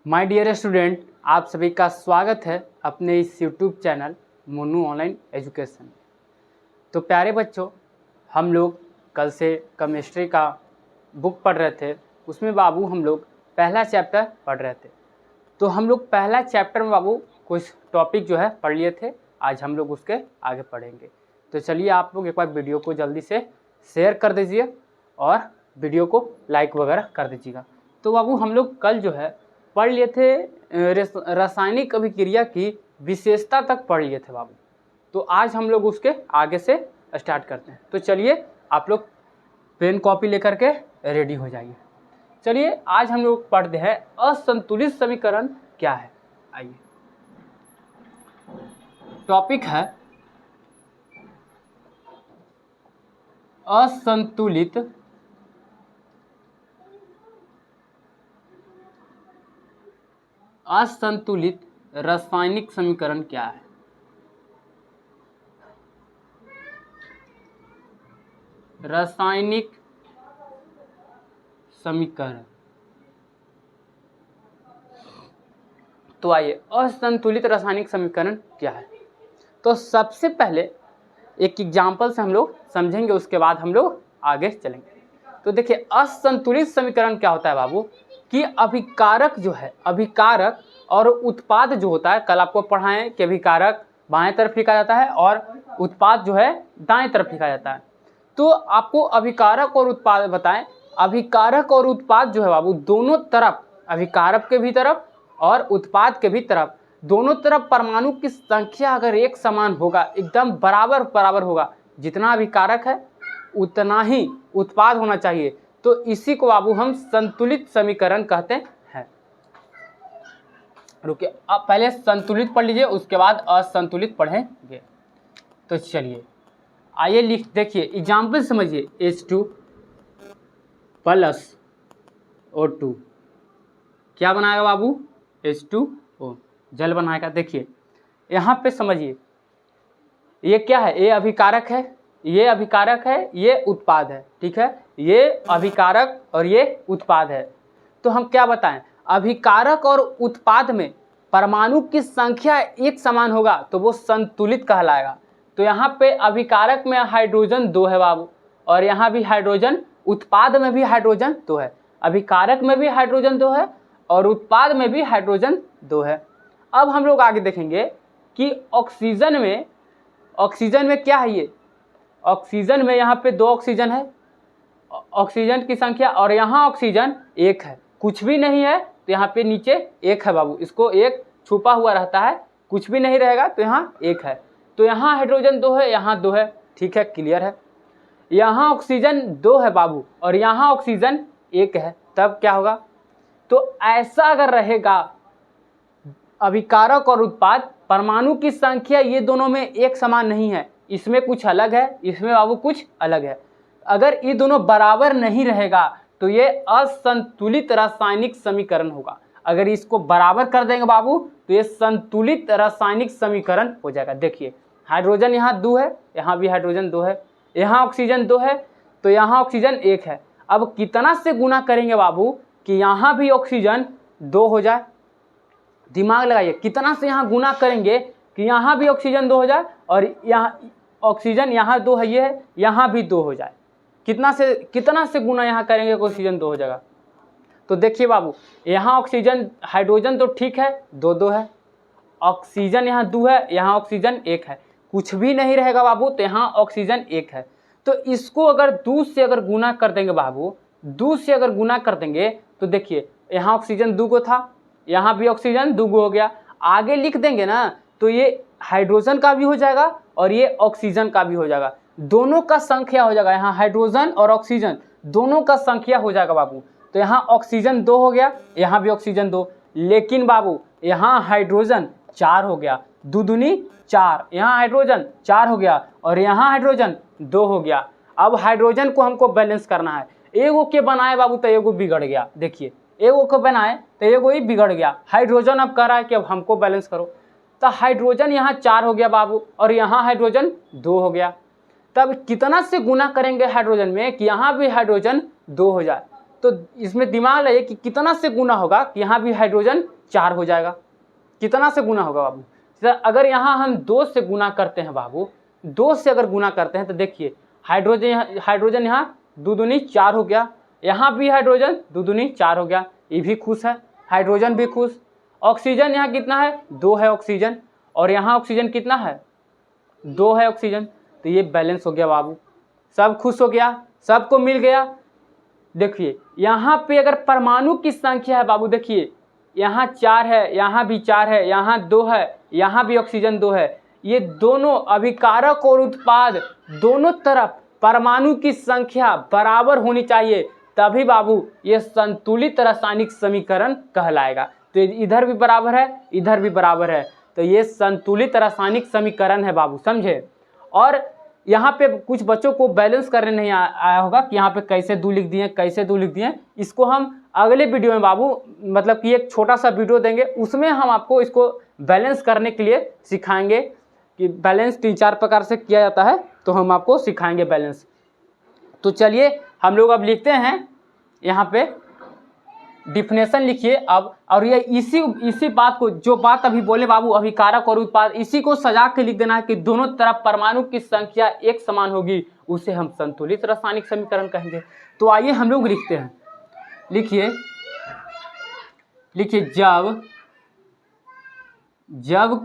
My dear student, आप सभी का स्वागत है अपने इस YouTube channel Monu online education. तो प्यारे बच्चों, हम लोग कल से केमिस्ट्री का बुक पढ़ रहे थे। उसमें बाबू हम लोग पहला चैप्टर पढ़ रहे थे। तो हम लोग पहला चैप्टर में बाबू कुछ टॉपिक जो है पढ़ लिए थे। आज हम लोग उसके आगे पढ़ेंगे। तो चलिए आप लोग एक बार वीडियो को जल्दी से शेयर कर दीजिए और वीडियो को लाइक वगैरह कर दीजिएगा। तो बाबू हम लोग कल जो है पढ़ लिए थे रासायनिक अभिक्रिया की विशेषता तक पढ़ लिए थे बाबू। तो आज हम लोग उसके आगे से स्टार्ट करते हैं। तो चलिए आप लोग पेन कॉपी लेकर के रेडी हो जाइए। चलिए आज हम लोग पढ़ते हैं असंतुलित समीकरण क्या है। आइए, टॉपिक है असंतुलित रासायनिक समीकरण क्या है। रासायनिक समीकरण। तो आइए, असंतुलित रासायनिक समीकरण क्या है। तो सबसे पहले एक एग्जाम्पल से हम लोग समझेंगे, उसके बाद हम लोग आगे चलेंगे। तो देखिए, असंतुलित समीकरण क्या होता है बाबू कि अभिकारक जो है, अभिकारक और उत्पाद जो होता है, कल आपको पढ़ाएं कि अभिकारक बाएं तरफ लिखा जाता है और उत्पाद जो है दाएं तरफ लिखा जाता है। तो आपको अभिकारक और उत्पाद बताएं। अभिकारक और उत्पाद जो है बाबू दोनों तरफ, अभिकारक के भी तरफ और उत्पाद के भी तरफ, दोनों तरफ परमाणु की संख्या अगर एक समान होगा, एकदम बराबर बराबर होगा, जितना अभिकारक है उतना ही उत्पाद होना चाहिए, तो इसी को बाबू हम संतुलित समीकरण कहते हैं। रुकिए, अब पहले संतुलित पढ़ लीजिए, उसके बाद असंतुलित पढ़ेंगे। तो चलिए आइए लिख, देखिए एग्जाम्पल समझिए। H2 प्लस O2 क्या बनाएगा बाबू? H2O जल बनाएगा। देखिए यहाँ पे समझिए, ये क्या है? ये अभिकारक है, ये अभिकारक है, ये उत्पाद है। ठीक है, ये अभिकारक और ये उत्पाद है। तो हम क्या बताएं? अभिकारक और उत्पाद में परमाणु की संख्या एक समान होगा तो वो संतुलित कहलाएगा। तो यहाँ पे अभिकारक में हाइड्रोजन 2 है बाबू, और यहाँ भी हाइड्रोजन, उत्पाद में भी हाइड्रोजन 2 है। अभिकारक में भी हाइड्रोजन 2 है और उत्पाद में भी हाइड्रोजन 2 है। अब हम लोग आगे देखेंगे कि ऑक्सीजन में क्या है? ये ऑक्सीजन में यहाँ पे 2 ऑक्सीजन है, ऑक्सीजन की संख्या, और यहाँ ऑक्सीजन 1 है, कुछ भी नहीं है तो यहाँ पे नीचे 1 है बाबू। इसको 1 छुपा हुआ रहता है, कुछ भी नहीं रहेगा तो यहाँ 1 है। तो यहाँ हाइड्रोजन 2 है, यहाँ 2 है। ठीक है, क्लियर है। यहाँ ऑक्सीजन 2 है बाबू और यहाँ ऑक्सीजन 1 है, तब क्या होगा? तो ऐसा अगर रहेगा अभिकारक और उत्पाद, परमाणु की संख्या ये दोनों में एक समान नहीं है, इसमें कुछ अलग है, इसमें बाबू कुछ अलग है। अगर ये दोनों बराबर नहीं रहेगा तो ये असंतुलित रासायनिक समीकरण होगा। अगर इसको बराबर कर देंगे बाबू तो ये संतुलित रासायनिक समीकरण हो जाएगा। देखिए हाइड्रोजन यहाँ 2 है, यहाँ भी हाइड्रोजन 2 है, यहाँ ऑक्सीजन 2 है तो यहाँ ऑक्सीजन 1 है। अब कितना से गुना करेंगे बाबू कि यहाँ भी ऑक्सीजन 2 हो जाए? दिमाग लगाइए, कितना से यहाँ गुना करेंगे कि यहाँ भी ऑक्सीजन 2 हो जाए और यहाँ ऑक्सीजन यहाँ 2 है, ये है, यहाँ भी 2 हो जाए। कितना से गुना यहाँ करेंगे कि ऑक्सीजन 2 हो जाएगा? तो देखिए बाबू, यहाँ ऑक्सीजन, हाइड्रोजन तो ठीक है 2 है, ऑक्सीजन यहाँ 2 है, यहाँ ऑक्सीजन 1 है, कुछ भी नहीं रहेगा बाबू, तो यहाँ ऑक्सीजन 1 है। तो इसको अगर 2 से अगर गुना कर देंगे बाबू, 2 से अगर गुना कर देंगे तो देखिए यहाँ ऑक्सीजन 2 था, यहाँ भी ऑक्सीजन 2 हो गया। आगे लिख देंगे ना तो ये हाइड्रोजन का भी हो जाएगा और ये ऑक्सीजन का भी हो जाएगा, दोनों का संख्या हो जाएगा। यहाँ हाइड्रोजन और ऑक्सीजन दोनों का संख्या हो जाएगा बाबू। तो यहाँ ऑक्सीजन 2 हो गया, यहाँ भी ऑक्सीजन 2, लेकिन बाबू यहाँ हाइड्रोजन 4 हो गया, 2 दूनी 4, यहाँ हाइड्रोजन 4 हो गया और यहाँ हाइड्रोजन 2 हो गया। अब हाइड्रोजन को हमको बैलेंस करना है, एगो के बनाए बाबू तो एगो बिगड़ गया। देखिए एगो को बनाए तो एगो ही बिगड़ गया। हाइड्रोजन अब कह रहा है कि अब हमको बैलेंस करो, तो हाइड्रोजन यहाँ 4 हो गया बाबू और यहाँ हाइड्रोजन 2 हो गया। तब कितना से गुना करेंगे हाइड्रोजन में कि यहाँ भी हाइड्रोजन 2 हो जाए? तो इसमें दिमाग लगे कि कितना से गुना होगा कि यहाँ भी हाइड्रोजन 4 हो जाएगा। कितना से गुना होगा बाबू? अगर यहाँ हम 2 से गुना करते हैं बाबू, 2 से अगर गुना करते हैं तो देखिए हाइड्रोजन यहाँ 2 दूनी 4 हो गया, यहाँ भी हाइड्रोजन 2 दूनी 4 हो गया, ये भी खुश है, हाइड्रोजन भी खुश। ऑक्सीजन यहाँ कितना है? 2 है ऑक्सीजन, और यहाँ ऑक्सीजन कितना है? 2 है ऑक्सीजन। तो ये बैलेंस हो गया बाबू, सब खुश हो गया, सबको मिल गया। देखिए यहाँ पे अगर परमाणु की संख्या है बाबू, देखिए यहाँ 4 है, यहाँ भी 4 है, यहाँ 2 है, यहाँ भी ऑक्सीजन 2 है, ये दोनों अभिकारक और उत्पाद दोनों तरफ परमाणु की संख्या बराबर होनी चाहिए, तभी बाबू ये संतुलित रासायनिक समीकरण कहलाएगा। तो इधर भी बराबर है, इधर भी बराबर है, तो ये संतुलित रासायनिक समीकरण है बाबू, समझे। और यहाँ पे कुछ बच्चों को बैलेंस करने नहीं आया होगा कि यहाँ पे कैसे 2 लिख दिए, कैसे 2 लिख दिए। इसको हम अगले वीडियो में बाबू, मतलब कि एक छोटा सा वीडियो देंगे, उसमें हम आपको इसको बैलेंस करने के लिए सिखाएंगे कि बैलेंस 3-4 प्रकार से किया जाता है, तो हम आपको सिखाएंगे बैलेंस। तो चलिए हम लोग अब लिखते हैं, यहाँ पे डिफिनेशन लिखिए अब। और ये इसी बात को, जो बात अभी बोले बाबू अभिकारक और उत्पाद, इसी को सजा के लिख देना है कि दोनों तरफ परमाणु की संख्या एक समान होगी, उसे हम संतुलित रासायनिक समीकरण कहेंगे। तो आइए हम लोग लिखते हैं, लिखिए जब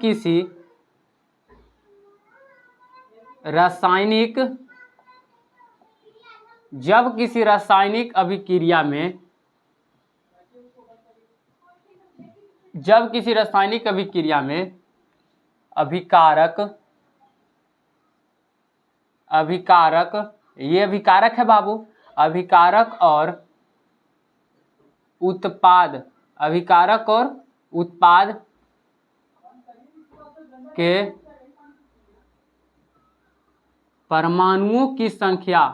किसी रासायनिक अभिक्रिया में अभिकारक, ये अभिकारक है बाबू, अभिकारक और उत्पाद के परमाणुओं की संख्या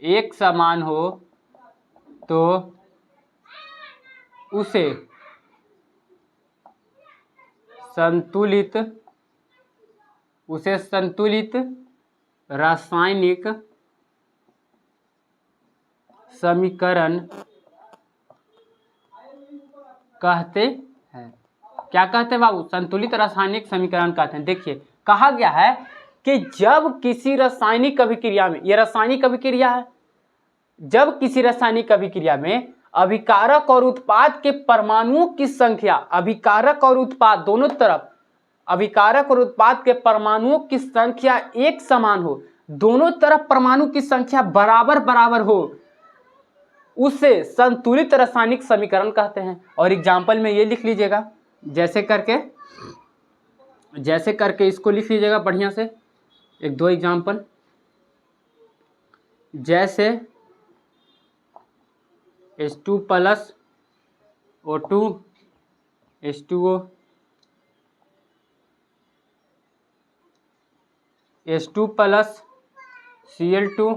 एक समान हो तो उसे संतुलित रासायनिक समीकरण कहते हैं। क्या कहते हैं बाबू? संतुलित रासायनिक समीकरण कहते हैं। देखिए कहा गया है कि जब किसी रासायनिक अभिक्रिया में, ये रासायनिक अभिक्रिया है, जब किसी रासायनिक अभिक्रिया में अभिकारक और उत्पाद के परमाणुओं की संख्या, अभिकारक और उत्पाद दोनों तरफ अभिकारक और उत्पाद के परमाणुओं की संख्या एक समान हो, दोनों तरफ परमाणु की संख्या बराबर हो, उसे संतुलित रासायनिक समीकरण कहते हैं। और एग्जाम्पल में ये लिख लीजिएगा, जैसे करके इसको लिख लीजिएगा बढ़िया से, 1-2 एग्जाम्पल। जैसे H2 + O2 H2O, H2 + Cl2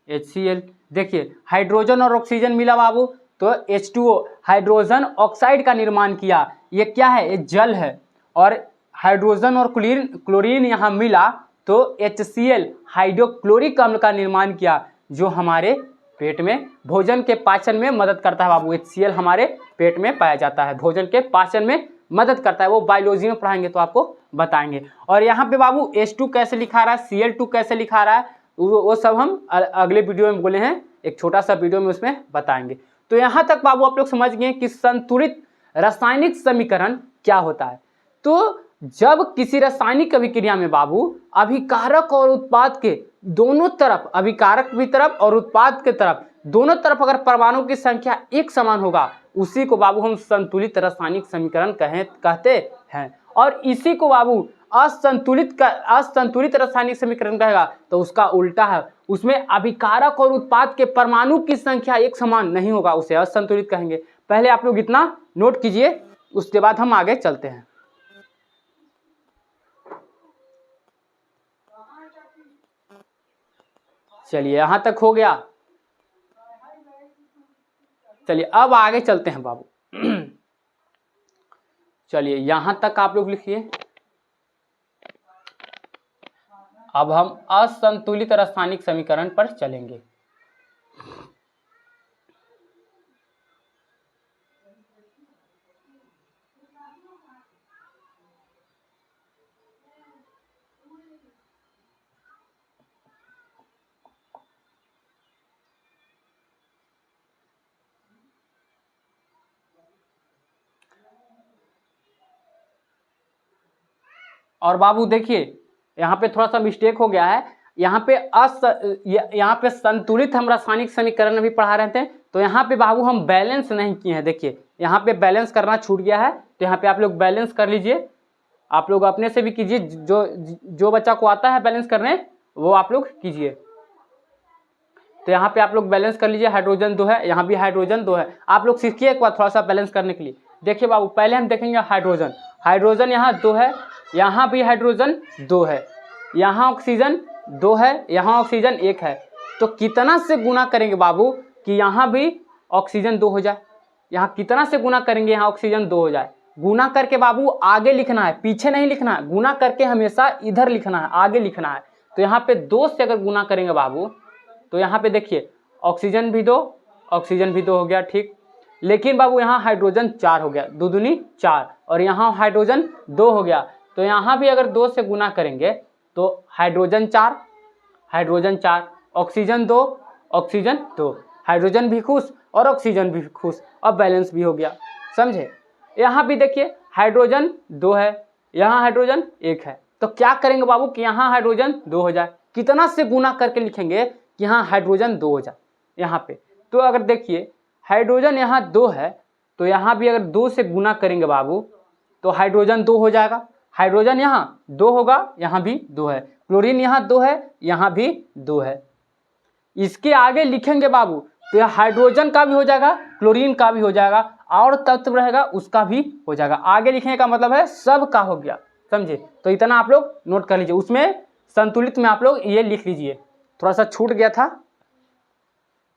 HCl। देखिए हाइड्रोजन और ऑक्सीजन मिला बाबू, तो H2O हाइड्रोजन ऑक्साइड का निर्माण किया, ये क्या है? ये जल है। और हाइड्रोजन और क्लोरीन यहाँ मिला तो HCl हाइड्रोक्लोरिक अम्ल का निर्माण किया, जो हमारे पेट में भोजन के पाचन में मदद करता है बाबू। HCl हमारे पेट में पाया जाता है, भोजन के पाचन में मदद करता है, वो बायोलॉजी में पढ़ाएंगे तो आपको बताएंगे। और यहाँ पे बाबू H2 कैसे लिखा रहा है, Cl2 कैसे लिखा रहा है, वो सब हम अगले वीडियो में बोले हैं, एक छोटा सा वीडियो में उसमें बताएंगे। तो यहाँ तक बाबू आप लोग समझ गए कि संतुलित रासायनिक समीकरण क्या होता है। तो जब किसी रासायनिक अभिक्रिया में बाबू अभिकारक और उत्पाद के दोनों तरफ, अभिकारक की तरफ और उत्पाद के तरफ, दोनों तरफ अगर परमाणु की संख्या एक समान होगा, उसी को बाबू हम संतुलित रासायनिक समीकरण कहते हैं। और इसी को बाबू असंतुलित रासायनिक समीकरण कहेगा, तो उसका उल्टा है, उसमें अभिकारक और उत्पाद के परमाणु की संख्या एक समान नहीं होगा, उसे असंतुलित कहेंगे। पहले आप लोग इतना नोट कीजिए, उसके बाद हम आगे चलते हैं। चलिए यहां तक हो गया, चलिए अब आगे चलते हैं बाबू। चलिए यहाँ तक आप लोग लिखिए। अब हम असंतुलित रासायनिक समीकरण पर चलेंगे। और बाबू देखिए यहाँ पे थोड़ा सा मिस्टेक हो गया है। यहाँ पे संतुलित हम रासायनिक समीकरण अभी पढ़ा रहे थे, तो यहाँ पे बाबू हम बैलेंस नहीं किए हैं। देखिए यहाँ पे बैलेंस करना छूट गया है, तो यहाँ पे आप लोग बैलेंस कर लीजिए। आप लोग अपने से भी कीजिए, जो बच्चा को आता है बैलेंस करने वो आप लोग कीजिए। तो यहाँ पे आप लोग बैलेंस कर लीजिए। हाइड्रोजन 2 है, यहाँ भी हाइड्रोजन 2 है। आप लोग सीखिए एक बार थोड़ा सा बैलेंस करने के लिए। देखिए बाबू पहले हम देखेंगे हाइड्रोजन यहाँ 2 है, यहाँ भी हाइड्रोजन 2 है, यहाँ ऑक्सीजन 2 है, यहाँ ऑक्सीजन 1 है। तो कितना से गुना करेंगे बाबू कि यहाँ भी ऑक्सीजन 2 हो जाए। यहाँ कितना से गुना करेंगे, यहाँ ऑक्सीजन 2 हो जाए। गुना करके बाबू आगे लिखना है, पीछे नहीं लिखना है। गुना करके हमेशा इधर लिखना है, आगे लिखना है। तो यहाँ पे 2 से अगर गुना करेंगे बाबू, तो यहाँ पे देखिए ऑक्सीजन भी 2, ऑक्सीजन भी 2 हो गया, ठीक। लेकिन बाबू यहाँ हाइड्रोजन 4 हो गया, 2 दूनी 4, और यहाँ हाइड्रोजन 2 हो गया। तो यहाँ भी अगर 2 से गुना करेंगे तो हाइड्रोजन 4, ऑक्सीजन 2, ऑक्सीजन 2, हाइड्रोजन भी खुश और ऑक्सीजन भी खुश। अब बैलेंस भी हो गया, समझे। यहाँ भी देखिए हाइड्रोजन 2 है, यहाँ हाइड्रोजन 1 है। तो क्या करेंगे बाबू कि यहाँ हाइड्रोजन 2 हो जाए। कितना से गुना करके लिखेंगे कि यहाँ हाइड्रोजन 2 हो जाए यहाँ पे। तो अगर देखिए हाइड्रोजन यहाँ 2 है, तो यहाँ भी अगर 2 से गुना करेंगे बाबू तो हाइड्रोजन 2 हो जाएगा। हाइड्रोजन यहाँ 2 होगा, यहाँ भी 2 है। क्लोरीन यहाँ 2 है, यहाँ भी 2 है। इसके आगे लिखेंगे बाबू तो यह हाइड्रोजन का भी हो जाएगा, क्लोरीन का भी हो जाएगा, और तत्व रहेगा उसका भी हो जाएगा। आगे लिखने का मतलब है सब का हो गया, समझे। तो इतना आप लोग नोट कर लीजिए। उसमें संतुलित में आप लोग ये लिख लीजिए, थोड़ा सा छूट गया था,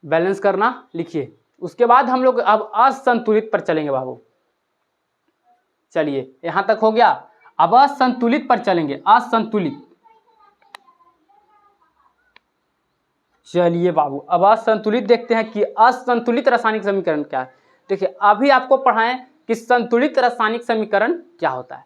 बैलेंस करना लिखिए। उसके बाद हम लोग अब असंतुलित पर चलेंगे बाबू। चलिए यहां तक हो गया। अब असंतुलित पर चलेंगे, असंतुलित। चलिए बाबू अब असंतुलित देखते हैं कि असंतुलित रासायनिक समीकरण क्या है। देखिए अभी आपको पढ़ाएं कि संतुलित रासायनिक समीकरण क्या होता है।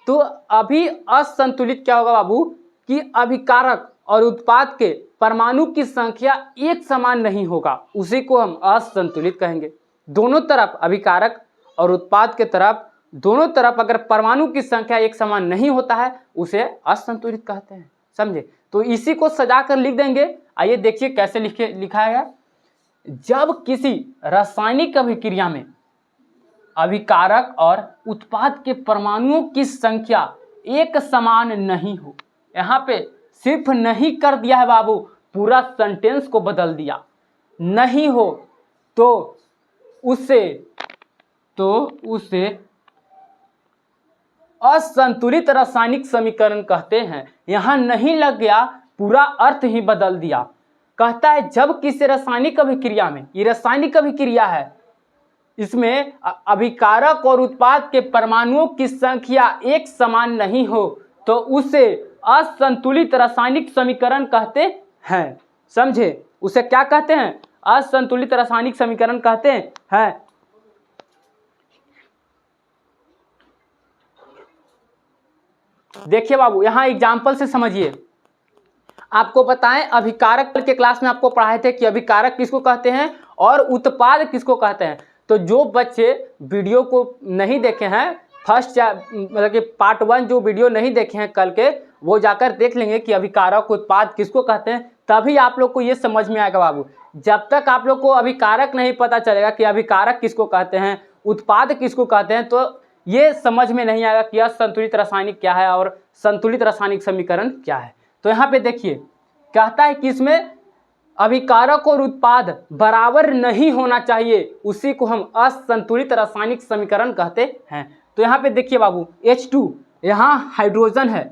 तो अभी असंतुलित क्या होगा बाबू कि अभिकारक और उत्पाद के परमाणु की संख्या एक समान नहीं होगा, उसी को हम असंतुलित कहेंगे। दोनों तरफ अभिकारक और उत्पाद के तरफ दोनों तरफ अगर परमाणु की संख्या एक समान नहीं होता है उसे असंतुलित कहते हैं, समझे। तो इसी को सजा कर लिख देंगे। आइए देखिए कैसे लिखा है। जब किसी रासायनिक अभिक्रिया में अभिकारक और उत्पाद के परमाणुओं की संख्या एक समान नहीं हो, यहाँ पे सिर्फ नहीं कर दिया है बाबू, पूरा सेंटेंस को बदल दिया। नहीं हो तो उसे असंतुलित रासायनिक समीकरण कहते हैं। यहां नहीं लग गया, पूरा अर्थ ही बदल दिया। कहता है जब किसी रासायनिक अभिक्रिया में, ये रासायनिक अभिक्रिया है, इसमें अभिकारक और उत्पाद के परमाणुओं की संख्या एक समान नहीं हो तो उसे असंतुलित रासायनिक समीकरण कहते हैं, समझे। उसे क्या कहते हैं? असंतुलित रासायनिक समीकरण कहते हैं। देखिए बाबू यहां एग्जाम्पल से समझिए। आपको बताएं अभिकारक के क्लास में आपको पढ़ाए थे कि अभिकारक किसको कहते हैं और उत्पाद किसको कहते हैं। तो जो बच्चे वीडियो को नहीं देखे हैं, फर्स्ट मतलब कि पार्ट 1 जो वीडियो नहीं देखे हैं कल के, वो जाकर देख लेंगे कि अभिकारक उत्पाद किसको कहते हैं, तभी आप लोग को ये समझ में आएगा बाबू। जब तक आप लोग को अभिकारक नहीं पता चलेगा कि अभिकारक किसको कहते हैं, उत्पाद किसको कहते हैं, तो ये समझ में नहीं आएगा कि असंतुलित रासायनिक क्या है और संतुलित रासायनिक समीकरण क्या है। तो यहाँ पे देखिए कहता है कि इसमें अभिकारक और उत्पाद बराबर नहीं होना चाहिए, उसी को हम असंतुलित रासायनिक समीकरण कहते हैं। तो यहाँ पे देखिए बाबू H2, यहाँ हाइड्रोजन है,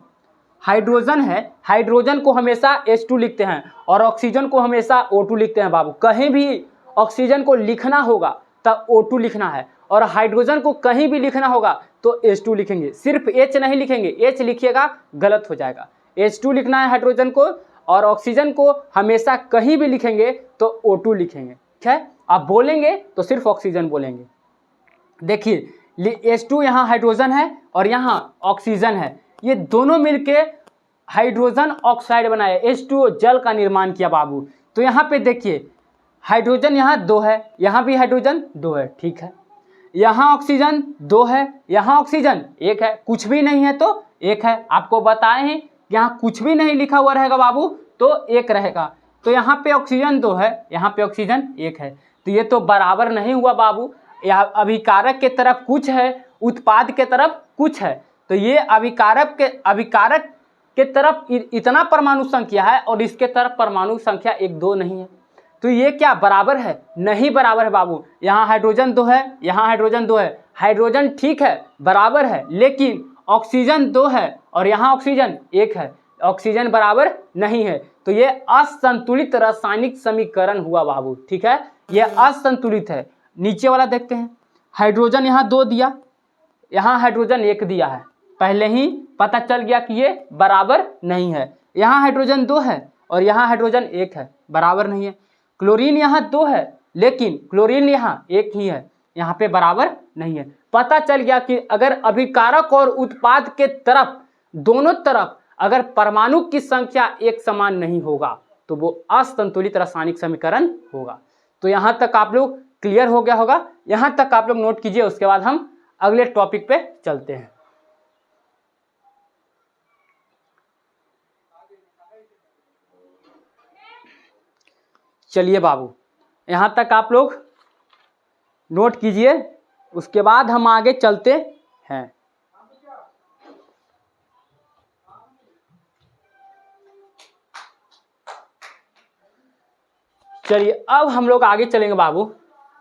हाइड्रोजन को हमेशा H2 लिखते हैं और ऑक्सीजन को हमेशा O2 लिखते हैं बाबू। कहीं भी ऑक्सीजन को लिखना होगा तब O2 लिखना है और हाइड्रोजन को कहीं भी लिखना होगा तो H2 लिखेंगे, सिर्फ H नहीं लिखेंगे, H लिखिएगा गलत हो जाएगा। H2 लिखना है हाइड्रोजन को, और ऑक्सीजन को हमेशा कहीं भी लिखेंगे तो O2 लिखेंगे। ठीक है, आप बोलेंगे तो सिर्फ ऑक्सीजन बोलेंगे। देखिए H2 यहाँ हाइड्रोजन है और यहाँ ऑक्सीजन है, ये दोनों मिलके हाइड्रोजन ऑक्साइड बनाए, H2O जल का निर्माण किया बाबू। तो यहाँ पे देखिए हाइड्रोजन यहाँ 2 है, यहाँ भी हाइड्रोजन 2 है, ठीक है, यहाँ ऑक्सीजन 2 है, यहाँ ऑक्सीजन 1 है, कुछ भी नहीं है तो 1 है। आपको बताए हैं यहाँ कुछ भी नहीं लिखा हुआ रहेगा बाबू तो 1 रहेगा। तो यहाँ पे ऑक्सीजन 2 है, यहाँ पे ऑक्सीजन 1 है, तो ये तो बराबर नहीं हुआ बाबू। यहाँ अभिकारक के तरफ कुछ है, उत्पाद के तरफ कुछ है, तो ये अभिकारक के तरफ इतना परमाणु संख्या है और इसके तरफ परमाणु संख्या 1 2 नहीं है, तो ये क्या बराबर है? नहीं बराबर है बाबू। यहाँ हाइड्रोजन 2 है, यहाँ हाइड्रोजन 2 है, हाइड्रोजन ठीक है बराबर है, लेकिन ऑक्सीजन 2 है और यहाँ ऑक्सीजन 1 है, ऑक्सीजन बराबर नहीं है, तो ये असंतुलित रासायनिक समीकरण हुआ बाबू। ठीक है, ये असंतुलित है। नीचे वाला देखते हैं, हाइड्रोजन यहाँ 2 दिया, यहाँ हाइड्रोजन 1 दिया है, पहले ही पता चल गया कि ये बराबर नहीं है। यहाँ हाइड्रोजन 2 है और यहाँ हाइड्रोजन 1 है, बराबर नहीं है। क्लोरीन यहाँ 2 है लेकिन क्लोरीन यहाँ 1 ही है, यहाँ पे बराबर नहीं है। पता चल गया कि अगर अभिकारक और उत्पाद के तरफ दोनों तरफ अगर परमाणु की संख्या एक समान नहीं होगा तो वो असंतुलित रासायनिक समीकरण होगा। तो यहाँ तक आप लोग क्लियर हो गया होगा, यहाँ तक आप लोग नोट कीजिए, उसके बाद हम अगले टॉपिक पे चलते हैं। चलिए बाबू, यहाँ तक आप लोग नोट कीजिए, उसके बाद हम आगे चलते हैं। चलिए अब हम लोग आगे चलेंगे बाबू,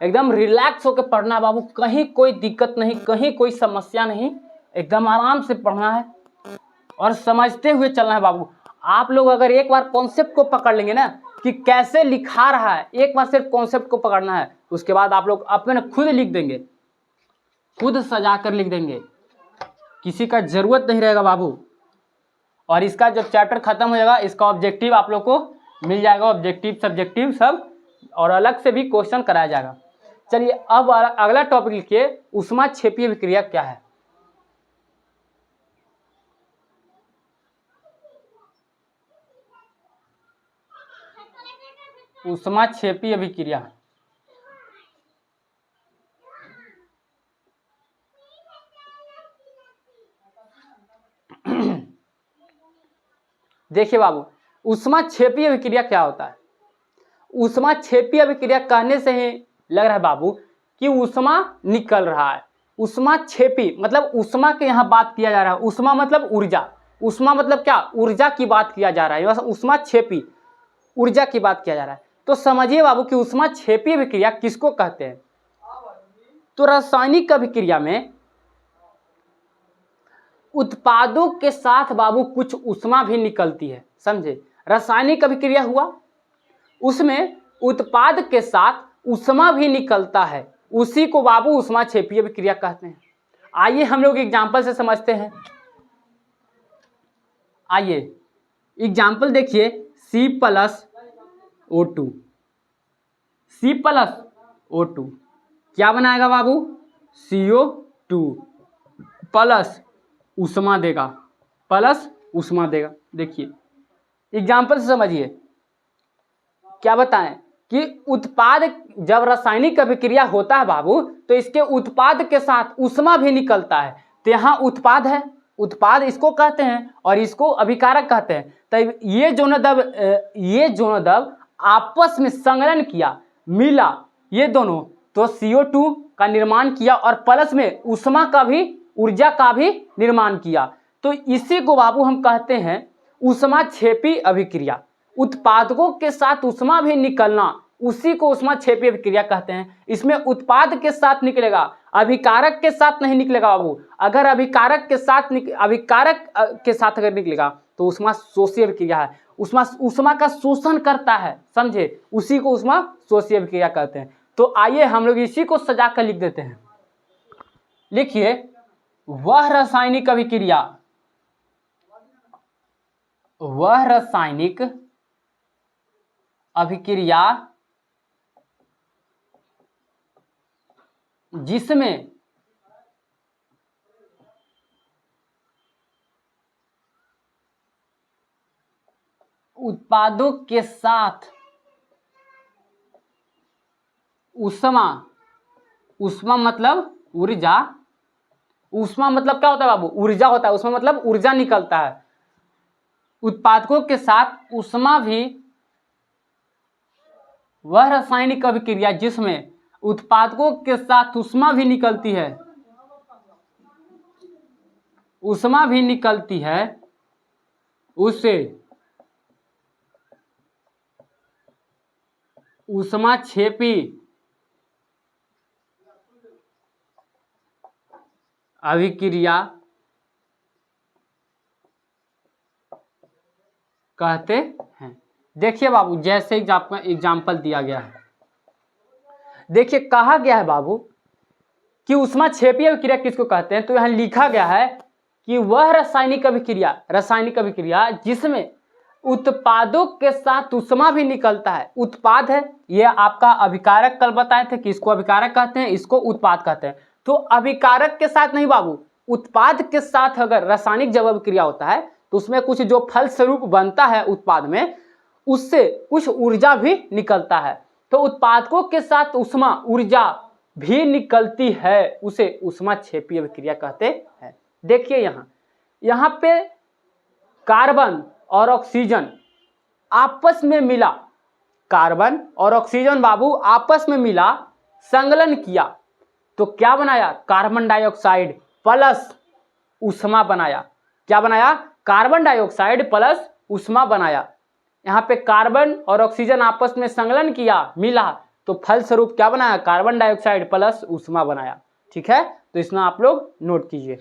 एकदम रिलैक्स होकर पढ़ना बाबू, कहीं कोई दिक्कत नहीं, कहीं कोई समस्या नहीं, एकदम आराम से पढ़ना है और समझते हुए चलना है बाबू। आप लोग अगर एक बार कॉन्सेप्ट को पकड़ लेंगे ना कि कैसे लिखा रहा है, एक बार सिर्फ कॉन्सेप्ट को पकड़ना है, उसके बाद आप लोग अपने खुद लिख देंगे, खुद सजा कर लिख देंगे, किसी का जरूरत नहीं रहेगा बाबू। और इसका जब चैप्टर खत्म हो जाएगा इसका ऑब्जेक्टिव आप लोग को मिल जाएगा, ऑब्जेक्टिव सब्जेक्टिव सब, और अलग से भी क्वेश्चन कराया जाएगा। चलिए अब अगला टॉपिक लिखिए, ऊष्माक्षेपीय अभिक्रिया क्या है। ऊष्माक्षेपीय अभिक्रिया देखिए बाबू, ऊष्माक्षेपीय अभिक्रिया क्या होता है। ऊष्माक्षेपीय अभिक्रिया कहने से ही लग रहा है बाबू कि ऊष्मा निकल रहा है। ऊष्माक्षेपी मतलब ऊष्मा के यहाँ बात किया जा रहा है, ऊष्मा मतलब ऊर्जा, ऊष्मा मतलब क्या, ऊर्जा की बात किया जा रहा है, ऊष्माक्षेपी ऊर्जा की बात किया जा रहा है। तो समझिए बाबू कि ऊष्माक्षेपीय अभिक्रिया किसको कहते हैं। तो रासायनिक अभिक्रिया में उत्पादों के साथ बाबू कुछ ऊष्मा भी निकलती है, समझे। रासायनिक अभिक्रिया हुआ, उसमें उत्पाद के साथ ऊष्मा भी निकलता है, उसी को बाबू ऊष्माक्षेपीय अभिक्रिया कहते हैं। आइए हम लोग एग्जाम्पल से समझते हैं। आइए एग्जाम्पल देखिए, C+O2, C+O2 क्या बनाएगा बाबू, CO2 प्लस ऊष्मा देगा, प्लस ऊष्मा देगा। देखिए एग्जाम्पल से समझिए, क्या बताएं कि उत्पाद जब रासायनिक अभिक्रिया होता है बाबू तो इसके उत्पाद के साथ ऊष्मा भी निकलता है, तो यहाँ उत्पाद है, उत्पाद इसको कहते हैं और इसको अभिकारक कहते हैं। तब ये दोनों द्रव आपस में संघनन किया, मिला ये दोनों, तो CO2 का निर्माण किया और प्लस में ऊष्मा का भी, ऊर्जा का भी निर्माण किया। तो इसी को बाबू हम कहते हैं ऊष्माक्षेपी अभिक्रिया। उत्पादकों के साथ ऊष्मा भी निकलना, उसी को ऊष्माक्षेपी अभिक्रिया कहते हैं। इसमें उत्पाद के साथ निकलेगा, अभिकारक के साथ नहीं निकलेगा बाबू। अगर अभिकारक के साथ अगर निकलेगा तो ऊष्मा शोषी अभिक्रिया है, ऊष्मा का शोषण करता है, समझे, उसी को ऊष्मा शोषी अभिक्रिया कहते हैं। तो आइए हम लोग इसी को सजा कर लिख देते हैं। लिखिए, वह रासायनिक अभिक्रिया, वह रासायनिक अभिक्रिया जिसमें उत्पादों के साथ ऊष्मा, ऊष्मा मतलब ऊर्जा, ऊष्मा मतलब क्या होता है बाबू, ऊर्जा होता है, ऊष्मा मतलब ऊर्जा निकलता है। उत्पादकों के साथ ऊष्मा भी, वह रासायनिक अभिक्रिया जिसमें उत्पादकों के साथ ऊष्मा भी निकलती है, ऊष्मा भी निकलती है, उसे ऊष्माक्षेपी अभिक्रिया कहते हैं। देखिए बाबू, जैसे एग्जाम्पल दिया गया है, देखिए कहा गया है बाबू कि ऊष्माक्षेपी अभिक्रिया किसको कहते हैं, तो यहाँ लिखा गया है कि वह रासायनिक अभिक्रिया, रासायनिक अभिक्रिया जिसमें उत्पादों के साथ ऊष्मा भी निकलता है। उत्पाद है, ये आपका अभिकारक कल बताए थे कि इसको अभिकारक कहते हैं, इसको उत्पाद कहते हैं। तो अभिकारक के साथ नहीं बाबू, उत्पाद के साथ अगर रासायनिक जब अभिक्रिया होता है तो उसमें कुछ जो फलस्वरूप बनता है उत्पाद में, उससे कुछ ऊर्जा भी निकलता है। तो उत्पादकों के साथ ऊष्मा, ऊर्जा भी निकलती है, उसे ऊष्माक्षेपी अभिक्रिया कहते हैं। देखिए यहाँ पे कार्बन और ऑक्सीजन आपस में मिला, कार्बन और ऑक्सीजन बाबू आपस में मिला, संगलन किया, तो क्या बनाया, कार्बन डाइऑक्साइड प्लस ऊष्मा बनाया। क्या बनाया, कार्बन डाइऑक्साइड प्लस ऊष्मा बनाया। यहाँ पे कार्बन और ऑक्सीजन आपस में संगलन किया, मिला, तो फलस्वरूप क्या बनाया, कार्बन डाइऑक्साइड प्लस ऊष्मा बनाया। ठीक है, तो इसमें आप लोग नोट कीजिए।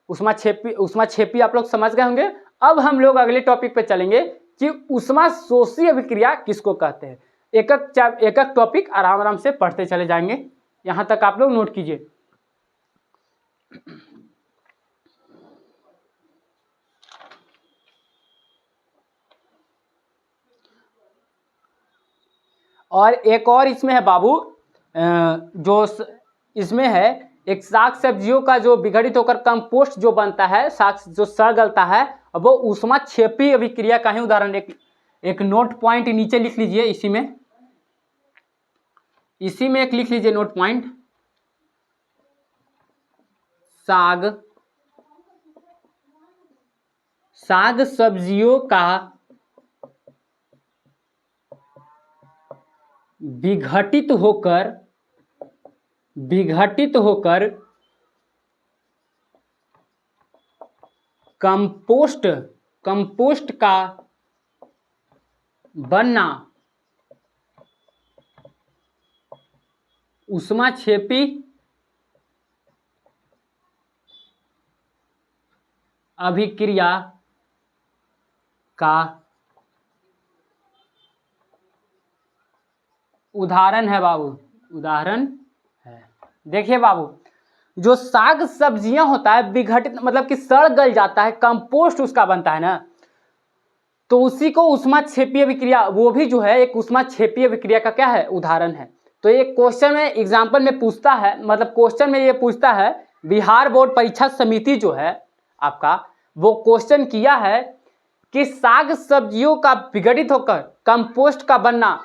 ऊष्माक्षेपी आप लोग समझ गए होंगे। अब हम लोग अगले टॉपिक पे चलेंगे कि ऊष्माशोषी अभिक्रिया किसको कहते हैं। एक एक टॉपिक आराम आराम से पढ़ते चले जाएंगे, यहां तक आप लोग नोट कीजिए। और एक और इसमें है बाबू, जो इसमें है एक साग सब्जियों का जो विघटित होकर कंपोस्ट जो बनता है, साग जो सड़ गलता है, वो ऊष्माक्षेपी अभिक्रिया का ही उदाहरण। एक नोट पॉइंट नीचे लिख लीजिए, इसी में एक लिख लीजिए नोट पॉइंट, साग सब्जियों का विघटित होकर कंपोस्ट का बनना ऊष्माक्षेपी अभिक्रिया का उदाहरण है बाबू, उदाहरण है। देखिए बाबू, जो साग सब्जियां होता है विघटित मतलब कि सड़ गल जाता है, कंपोस्ट उसका बनता है ना, तो उसी को ऊष्माक्षेपी अभिक्रिया, वो भी जो है एक ऊष्माक्षेपी अभिक्रिया का क्या है, उदाहरण है। तो ये क्वेश्चन में एग्जाम्पल में पूछता है, मतलब क्वेश्चन में ये पूछता है, बिहार बोर्ड परीक्षा समिति जो है आपका, वो क्वेश्चन किया है कि साग सब्जियों का विघटित होकर कंपोस्ट का बनना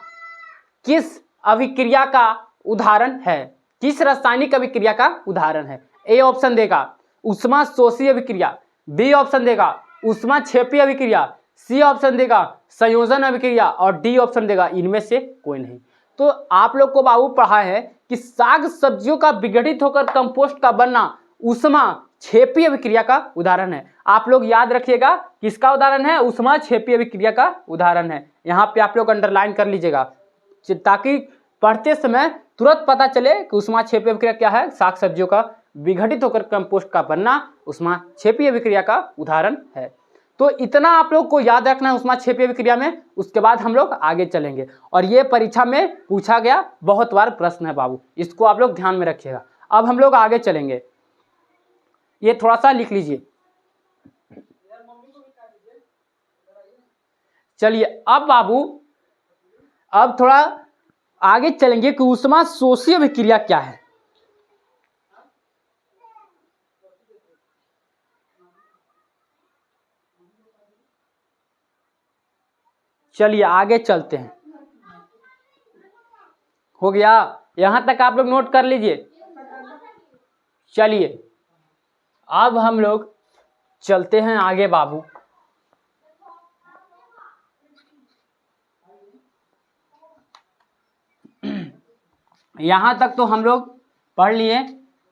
किस अभिक्रिया का उदाहरण है, किस रासायनिक अभिक्रिया का उदाहरण है। ए ऑप्शन देगा ऊष्माशोषी अभिक्रिया, बी ऑप्शन देगा ऊष्माक्षेपी अभिक्रिया, सी ऑप्शन देगा संयोजन अभिक्रिया, और डी ऑप्शन देगा इनमें से कोई नहीं। तो आप लोग को बाबू पढ़ा है कि साग सब्जियों का विघटित होकर कंपोस्ट का बनना ऊष्माक्षेपी अभिक्रिया का उदाहरण है। आप लोग याद रखिएगा किसका उदाहरण है, ऊष्माक्षेपी अभिक्रिया का उदाहरण है। यहाँ पे आप लोग अंडरलाइन कर लीजिएगा ताकि पढ़ते समय तुरंत पता चले कि ऊष्माक्षेपी अभिक्रिया क्या है, साग सब्जियों का विघटित होकर कंपोस्ट का बनना ऊष्माक्षेपी अभिक्रिया का उदाहरण है। तो इतना आप लोग को याद रखना है ऊष्माक्षेपी अभिक्रिया में, उसके बाद हम लोग आगे चलेंगे। और ये परीक्षा में पूछा गया बहुत बार प्रश्न है बाबू, इसको आप लोग ध्यान में रखिएगा। अब हम लोग आगे चलेंगे। ये थोड़ा सा लिख लीजिए। चलिए अब बाबू अब थोड़ा आगे चलेंगे कि ऊष्माशोषी अभिक्रिया क्या है। चलिए आगे चलते हैं। हो गया, यहां तक आप लोग नोट कर लीजिए। चलिए अब हम लोग चलते हैं आगे बाबू। यहां तक तो हम लोग पढ़ लिए।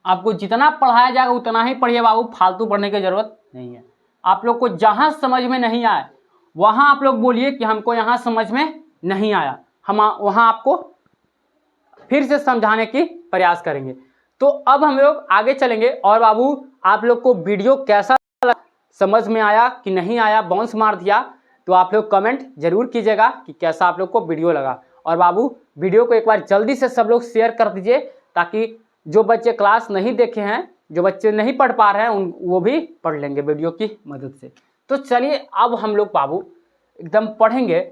आपको जितना पढ़ाया जाएगा उतना ही पढ़िए बाबू, फालतू पढ़ने की जरूरत नहीं है। आप लोग को जहां समझ में नहीं आए वहां आप लोग बोलिए कि हमको यहां समझ में नहीं आया, हम वहां आपको फिर से समझाने की प्रयास करेंगे। तो अब हम लोग आगे चलेंगे। और बाबू आप लोग को वीडियो कैसा लगा, समझ में आया कि नहीं आया, बाउंस मार दिया, तो आप लोग कमेंट जरूर कीजिएगा कि कैसा आप लोग को वीडियो लगा। और बाबू वीडियो को एक बार जल्दी से सब लोग शेयर कर दीजिए, ताकि जो बच्चे क्लास नहीं देखे हैं, जो बच्चे नहीं पढ़ पा रहे हैं, वो भी पढ़ लेंगे वीडियो की मदद से। तो चलिए अब हम लोग बाबू एकदम पढ़ेंगे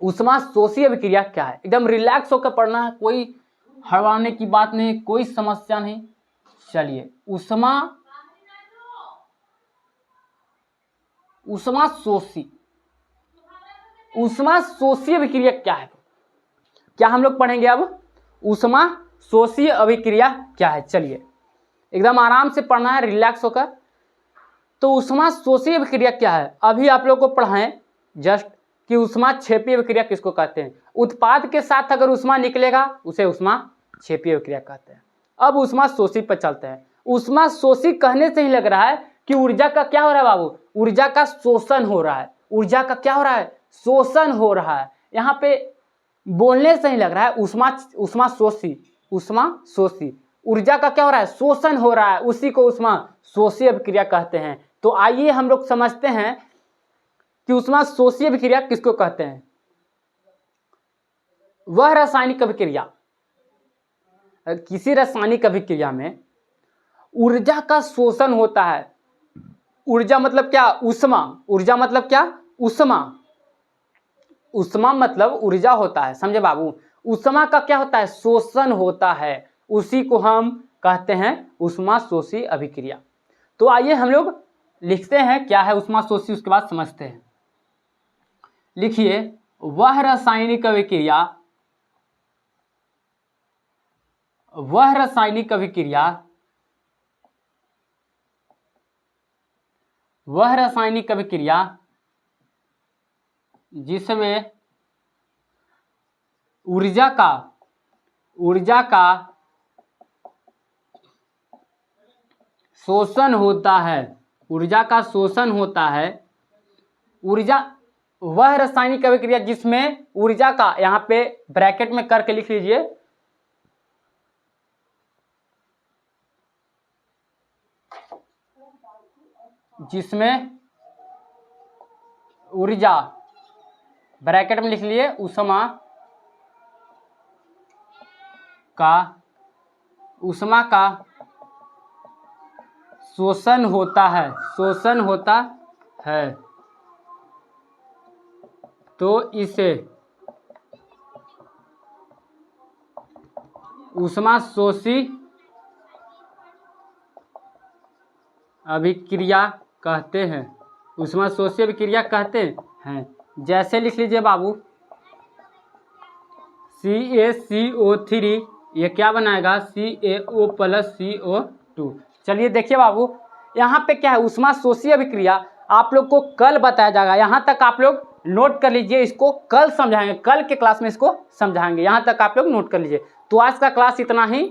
ऊष्माशोषी अभिक्रिया क्या है। एकदम रिलैक्स होकर पढ़ना है, कोई हड़बड़ाने की बात नहीं, कोई समस्या नहीं। चलिए ऊष्माशोषी अभिक्रिया क्या है, क्या हम लोग पढ़ेंगे अब ऊष्माशोषी अभिक्रिया क्या है। चलिए एकदम आराम से पढ़ना है, रिलैक्स होकर। तो ऊष्माशोषी अभिक्रिया क्या है, अभी आप लोग को पढ़ाएं जस्ट कि ऊष्माक्षेपी अभिक्रिया किसको कहते हैं। उत्पाद के साथ अगर ऊष्मा निकलेगा उसे ऊष्माक्षेपी अभिक्रिया कहते हैं। अब ऊष्माशोषी पर चलते हैं। ऊष्माशोषी कहने से ही लग रहा है कि ऊर्जा का क्या हो रहा है बाबू, ऊर्जा का शोषण हो रहा है। ऊर्जा का क्या हो रहा है, शोषण हो रहा है। यहाँ पे बोलने से ही लग रहा है ऊष्माशोषी ऊर्जा का क्या हो रहा है, शोषण हो रहा है, उसी को ऊष्माशोषी अभिक्रिया कहते हैं। तो आइए हम लोग समझते हैं कि ऊष्माशोषी अभिक्रिया किसको कहते हैं। वह रासायनिक अभिक्रिया, किसी रासायनिक अभिक्रिया में ऊर्जा का शोषण होता है। ऊर्जा मतलब क्या, ऊष्मा। ऊर्जा मतलब क्या, ऊष्मा। ऊष्मा मतलब ऊर्जा होता है, समझे बाबू। ऊष्मा का क्या होता है, शोषण होता है, उसी को हम कहते हैं ऊष्माशोषी अभिक्रिया। तो आइए हम लोग लिखते हैं क्या है ऊष्माशोषी, उसके बाद समझते हैं। लिखिए, वह रासायनिक अभिक्रिया जिसमें ऊर्जा का शोषण होता है। ऊर्जा का शोषण होता है। वह रासायनिक अभिक्रिया जिसमें ऊर्जा का, यहाँ पे ब्रैकेट में करके लिख लीजिए, जिसमें ऊर्जा, ब्रैकेट में लिख लिए, ऊष्मा का शोषण होता है, तो इसे ऊष्माशोषी अभिक्रिया कहते हैं। ऊष्माशोषी अभिक्रिया कहते हैं। जैसे लिख लीजिए बाबू, CaCO3 ये क्या बनाएगा, CaO + CO2। चलिए देखिए बाबू, यहाँ पे क्या है, ऊष्माशोषी अभिक्रिया आप लोग को कल बताया जाएगा। यहाँ तक आप लोग नोट कर लीजिए, इसको कल समझाएंगे, कल के क्लास में इसको समझाएंगे। यहाँ तक आप लोग नोट कर लीजिए। तो आज का क्लास इतना ही,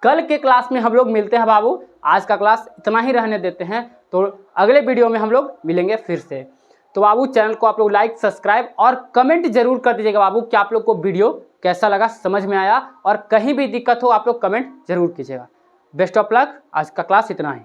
कल के क्लास में हम लोग मिलते हैं बाबू। आज का क्लास इतना ही रहने देते हैं, तो अगले वीडियो में हम लोग मिलेंगे फिर से। तो बाबू चैनल को आप लोग लाइक, सब्सक्राइब और कमेंट जरूर कर दीजिएगा बाबू कि आप लोग को वीडियो कैसा लगा, समझ में आया, और कहीं भी दिक्कत हो आप लोग कमेंट जरूर कीजिएगा। बेस्ट ऑफ लक, आज का क्लास इतना ही।